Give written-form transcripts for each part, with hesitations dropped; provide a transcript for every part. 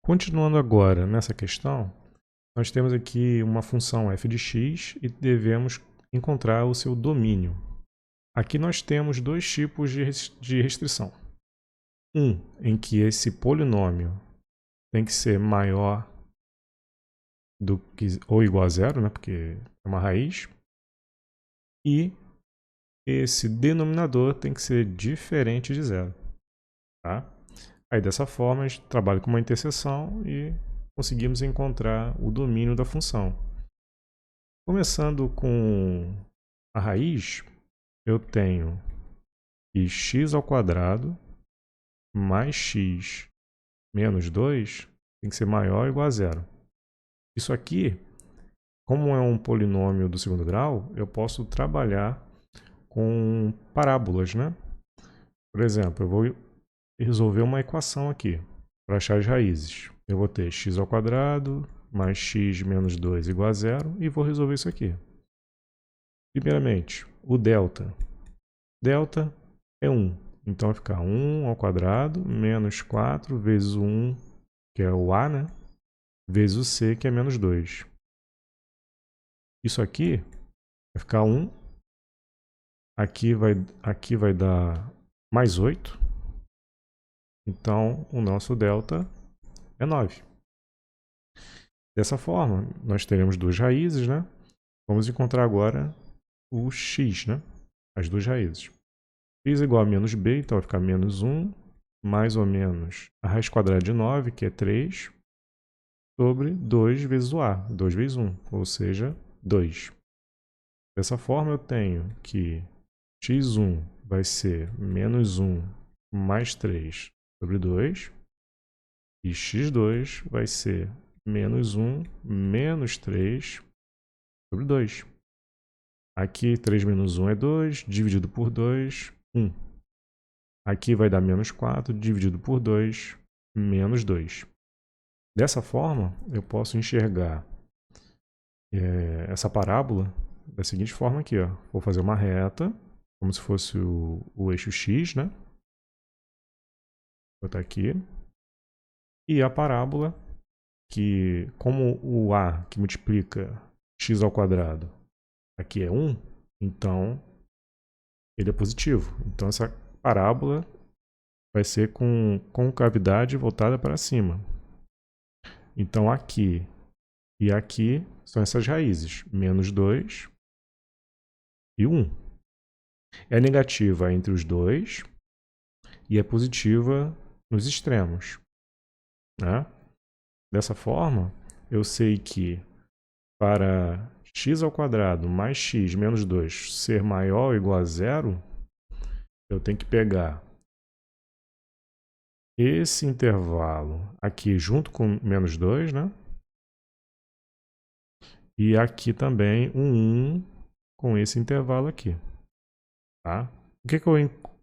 Continuando agora nessa questão, nós temos aqui uma função f de x e devemos encontrar o seu domínio. Aqui nós temos dois tipos de restrição. Um, em que esse polinômio tem que ser maior do que ou igual a zero, né, porque é uma raiz. E esse denominador tem que ser diferente de zero. Tá? Aí dessa forma a gente trabalha com uma interseção e conseguimos encontrar o domínio da função. Começando com a raiz, eu tenho que x ao quadrado mais x menos 2 tem que ser maior ou igual a zero. Isso aqui, como é um polinômio do segundo grau, eu posso trabalhar com parábolas, né? Por exemplo, eu vou resolver uma equação aqui para achar as raízes. Eu vou ter x ao quadrado mais x menos 2 igual a zero e vou resolver isso aqui. Primeiramente, o delta. Delta é 1. Então vai ficar 1 ao quadrado menos 4 vezes o 1, que é o a, né? Vezes o c, que é menos 2. Isso aqui vai ficar 1. Aqui vai dar mais 8. Então, o nosso delta é 9. Dessa forma, nós teremos duas raízes, né? Vamos encontrar agora o x, né? As duas raízes. X igual a menos b, então vai ficar menos 1, mais ou menos a raiz quadrada de 9, que é 3, sobre 2 vezes o a, 2 vezes 1, ou seja, 2. Dessa forma, eu tenho que x1 vai ser menos 1 mais 3 sobre 2, e x2 vai ser menos 1 menos 3 sobre 2. Aqui 3 menos 1 é 2, dividido por 2, 1. Aqui vai dar menos 4, dividido por 2, menos 2. Dessa forma, eu posso enxergar essa parábola da seguinte forma aqui. Ó. Vou fazer uma reta, como se fosse o eixo x, né? Vou botar aqui. E a parábola, que como o a que multiplica x ao quadrado aqui é 1, então ele é positivo. Então essa parábola vai ser com concavidade voltada para cima. Então aqui e aqui são essas raízes, menos 2 e 1. É negativa entre os dois e é positiva nos extremos. Né? Dessa forma, eu sei que para x ao quadrado mais x menos 2 ser maior ou igual a zero, eu tenho que pegar esse intervalo aqui junto com menos 2, né? E aqui também um 1 com esse intervalo aqui. Tá? Por que eu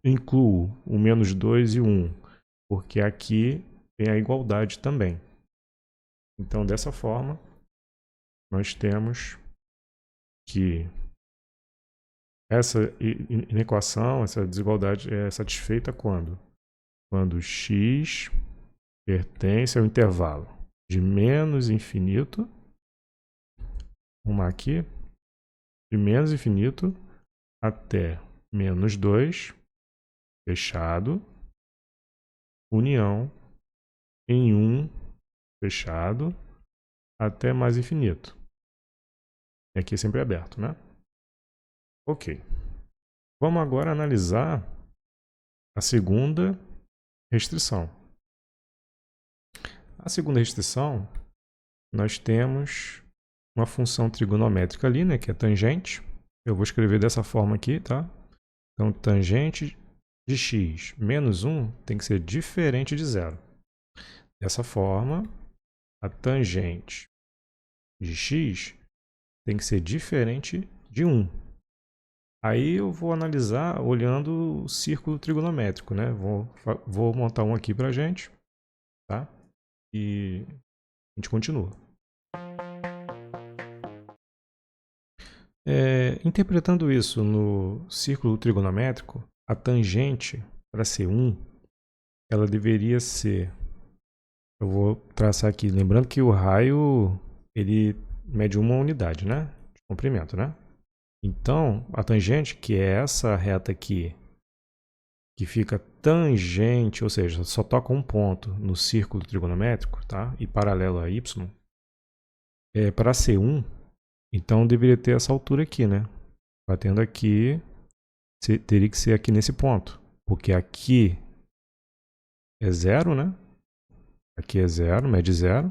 incluo o menos 2 e o 1? Porque aqui tem a igualdade também. Então, dessa forma, nós temos que essa inequação, essa desigualdade é satisfeita quando? Quando x pertence ao intervalo de menos infinito, vamos aqui, de menos infinito até menos 2, fechado, união em 1, fechado, até mais infinito. E aqui é sempre aberto, né? Ok. Vamos agora analisar a segunda restrição. A segunda restrição, nós temos uma função trigonométrica ali, né, que é tangente. Eu vou escrever dessa forma aqui, tá? Então, tangente de x menos 1 tem que ser diferente de zero. Dessa forma, a tangente de x tem que ser diferente de 1. Aí eu vou analisar olhando o círculo trigonométrico, né? Vou montar um aqui para a gente, tá? E a gente continua. Interpretando isso no círculo trigonométrico, a tangente, para ser 1, ela deveria ser... Eu vou traçar aqui, lembrando que o raio, ele mede uma unidade, né? De comprimento, né? Então, a tangente, que é essa reta aqui, que fica tangente, ou seja, só toca um ponto no círculo trigonométrico, tá? E paralelo a y, para ser 1, então deveria ter essa altura aqui, né? Batendo aqui, teria que ser aqui nesse ponto, porque aqui é 0, né? Aqui é 0, mede 0,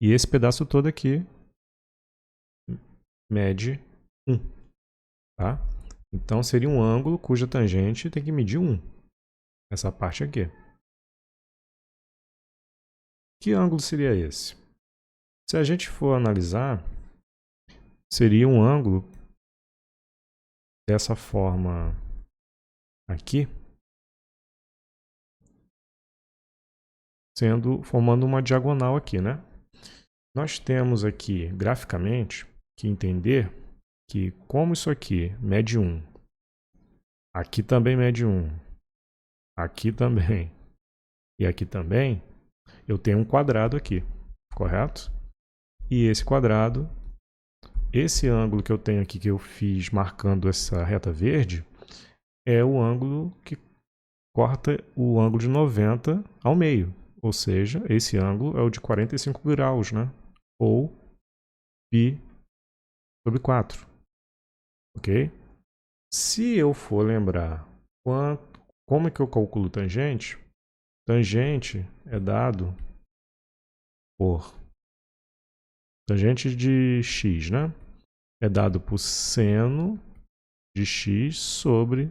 e esse pedaço todo aqui mede 1, tá? Então seria um ângulo cuja tangente tem que medir 1, essa parte aqui. Que ângulo seria esse? Se a gente for analisar, seria um ângulo dessa forma aqui, formando uma diagonal aqui, né? Nós temos aqui, graficamente, que entender que como isso aqui mede 1, aqui também mede 1, aqui também e aqui também, eu tenho um quadrado aqui, correto? E esse quadrado, esse ângulo que eu tenho aqui, que eu fiz marcando essa reta verde, é o ângulo que corta o ângulo de 90 ao meio. Ou seja, esse ângulo é o de 45 graus, né? Ou π sobre 4. Ok? Se eu for lembrar como é que eu calculo tangente, tangente é dado por tangente de x, né? É dado por seno de x sobre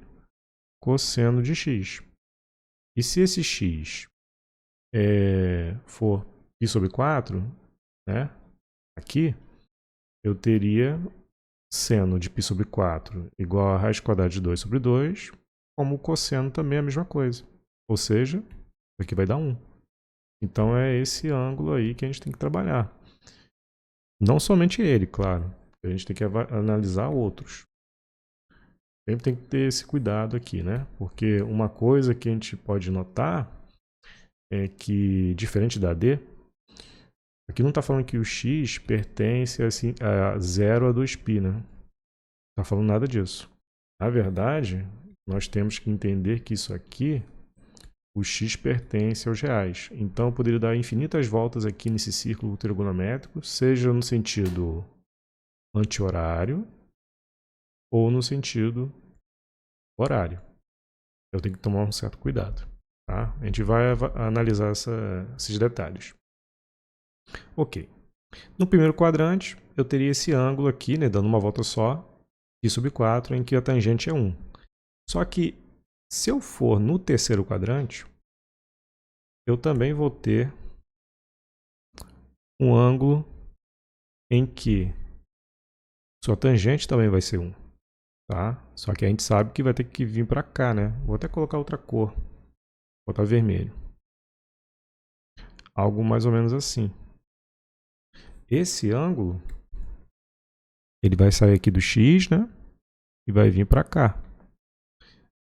cosseno de x. E se esse x for π sobre 4, né? Aqui, eu teria seno de π sobre 4 igual a raiz quadrada de 2 sobre 2, como o cosseno também é a mesma coisa. Ou seja, aqui vai dar 1. Então é esse ângulo aí que a gente tem que trabalhar. Não somente ele, claro. A gente tem que analisar outros. Sempre tem que ter esse cuidado aqui, né? Porque uma coisa que a gente pode notar é que, diferente da D, aqui não está falando que o x pertence assim, a 0 a 2π, né? Não está falando nada disso. Na verdade, nós temos que entender que isso aqui, o x pertence aos reais. Então, eu poderia dar infinitas voltas aqui nesse círculo trigonométrico, seja no sentido anti-horário ou no sentido horário. Eu tenho que tomar um certo cuidado. Tá? A gente vai analisar esses detalhes. Ok. No primeiro quadrante, eu teria esse ângulo aqui, né, dando uma volta só, π sobre 4, em que a tangente é 1. Só que, se eu for no terceiro quadrante, eu também vou ter um ângulo em que sua tangente também vai ser 1. Tá? Só que a gente sabe que vai ter que vir para cá, né? Vou até colocar outra cor. Vou botar vermelho. Algo mais ou menos assim. Esse ângulo, ele vai sair aqui do X, né? E vai vir para cá.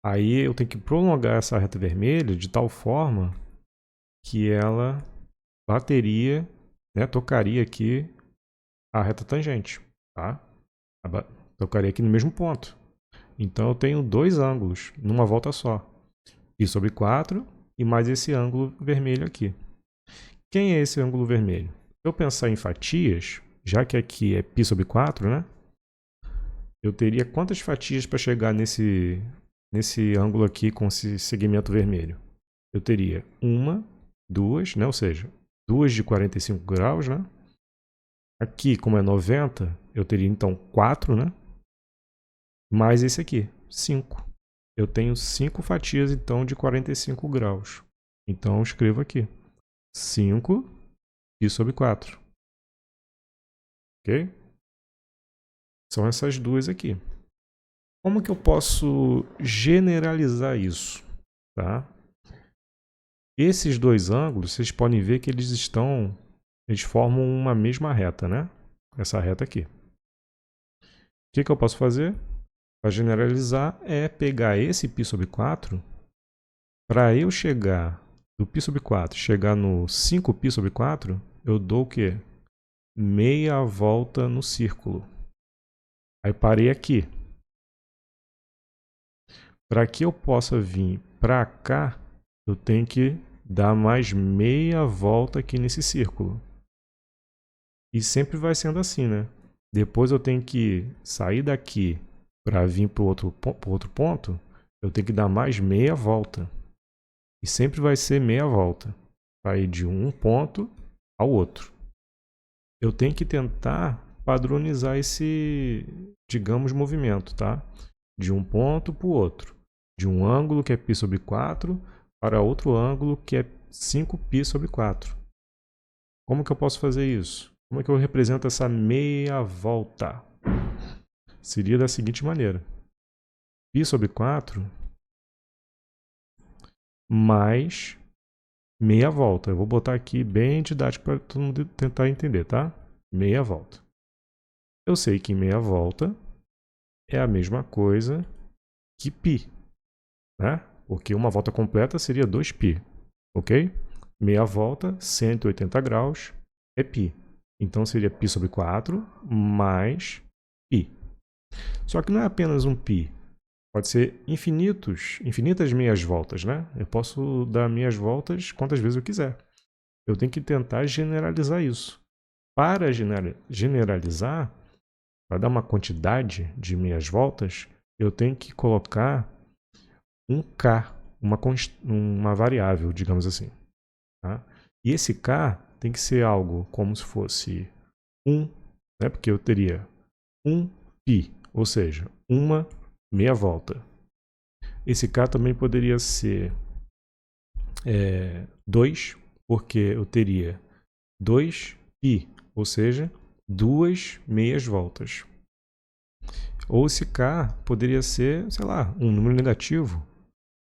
Aí eu tenho que prolongar essa reta vermelha de tal forma que ela bateria, né? Tocaria aqui a reta tangente, tá? Tocaria aqui no mesmo ponto. Então eu tenho dois ângulos numa volta só. π sobre 4 e mais esse ângulo vermelho aqui. Quem é esse ângulo vermelho? Se eu pensar em fatias, já que aqui é π sobre 4, né? Eu teria quantas fatias para chegar nesse ângulo aqui com esse segmento vermelho? Eu teria uma, duas, né? Ou seja, duas de 45 graus, né? Aqui, como é 90, eu teria então 4, né? Mais esse aqui, 5. Eu tenho 5 fatias, então, de 45 graus. Então, eu escrevo aqui. 5 π sobre 4. Ok? São essas duas aqui. Como que eu posso generalizar isso? Tá? Esses dois ângulos, vocês podem ver que eles formam uma mesma reta, né? Essa reta aqui. O que eu posso fazer? Para generalizar é pegar esse π sobre 4 para eu chegar do π sobre 4 chegar no 5π sobre 4, eu dou o quê? Meia volta no círculo. Aí parei aqui. Para que eu possa vir para cá, eu tenho que dar mais meia volta aqui nesse círculo. E sempre vai sendo assim, né? Depois eu tenho que sair daqui para vir para o outro ponto, eu tenho que dar mais meia volta. E sempre vai ser meia volta. Para ir de um ponto ao outro. Eu tenho que tentar padronizar esse, digamos, movimento, tá? De um ponto para o outro. De um ângulo que é π sobre 4 para outro ângulo que é 5π sobre 4. Como que eu posso fazer isso? Como é que eu represento essa meia volta? Seria da seguinte maneira. π sobre 4 mais meia volta. Eu vou botar aqui bem didático para todo mundo tentar entender, tá? Meia volta. Eu sei que meia volta é a mesma coisa que π, né? Porque uma volta completa seria 2π, ok? Meia volta, 180 graus, é π. Então seria π sobre 4 mais π. Só que não é apenas um π. Pode ser infinitas meias voltas, né? Eu posso dar meias voltas quantas vezes eu quiser. Eu tenho que tentar generalizar isso. Para generalizar, para dar uma quantidade de meias voltas, eu tenho que colocar um k, uma variável, digamos assim. Tá? E esse k tem que ser algo como se fosse 1, né? Porque eu teria 1π, ou seja, uma meia volta. Esse k também poderia ser 2, porque eu teria 2π, ou seja, duas meias voltas. Ou esse k poderia ser, sei lá, um número negativo,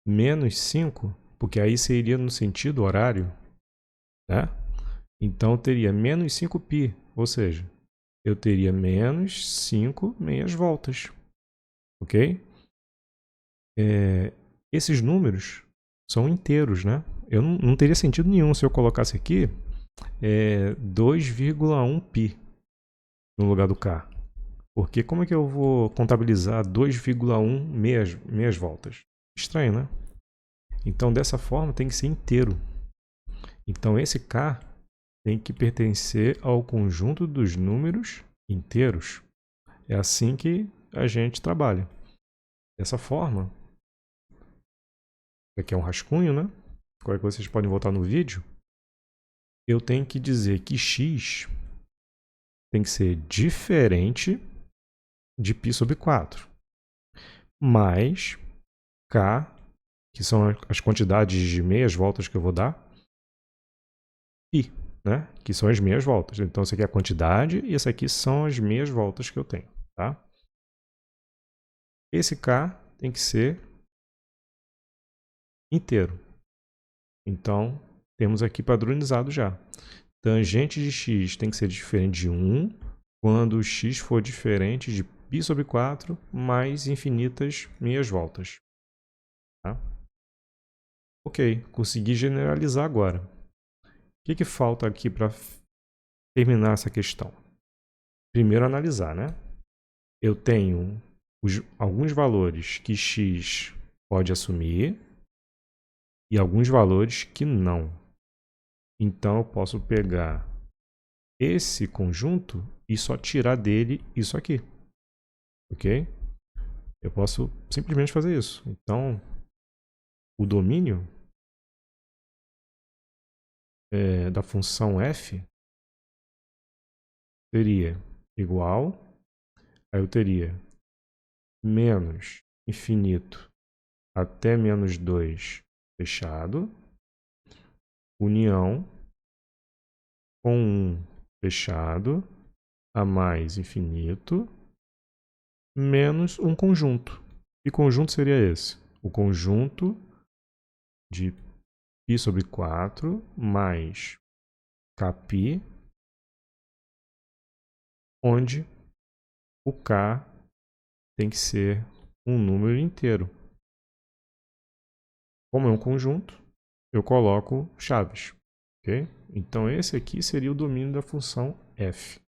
menos 5, porque aí seria no sentido horário, né? Então eu teria menos 5π, ou seja, eu teria menos 5 meias voltas, ok? Esses números são inteiros, né? Eu não teria sentido nenhum se eu colocasse aqui 2,1π no lugar do k. Porque como é que eu vou contabilizar 2,1 meias voltas? Estranho, né? Então, dessa forma, tem que ser inteiro. Então, esse k tem que pertencer ao conjunto dos números inteiros. É assim que a gente trabalha. Dessa forma, aqui é um rascunho, né? Qualquer coisa vocês podem voltar no vídeo. Eu tenho que dizer que x tem que ser diferente de π sobre 4, mais k, que são as quantidades de meias voltas que eu vou dar, π, né? Que são as meias voltas. Então, isso aqui é a quantidade e essa aqui são as meias voltas que eu tenho. Tá? Esse k tem que ser inteiro. Então, temos aqui padronizado já. Tangente de x tem que ser diferente de 1 quando o x for diferente de π sobre 4 mais infinitas meias voltas. Tá? Ok, consegui generalizar agora. O que falta aqui para terminar essa questão? Primeiro analisar, né? Eu tenho alguns valores que x pode assumir e alguns valores que não. Então, eu posso pegar esse conjunto e só tirar dele isso aqui. Ok? Eu posso simplesmente fazer isso. Então, o domínio da função f seria igual, aí eu teria menos infinito até menos 2 fechado, união com 1 fechado, a mais infinito, menos um conjunto. Que conjunto seria esse? O conjunto de π sobre 4 mais kπ, onde o k tem que ser um número inteiro. Como é um conjunto, eu coloco chaves. Okay? Então esse aqui seria o domínio da função f.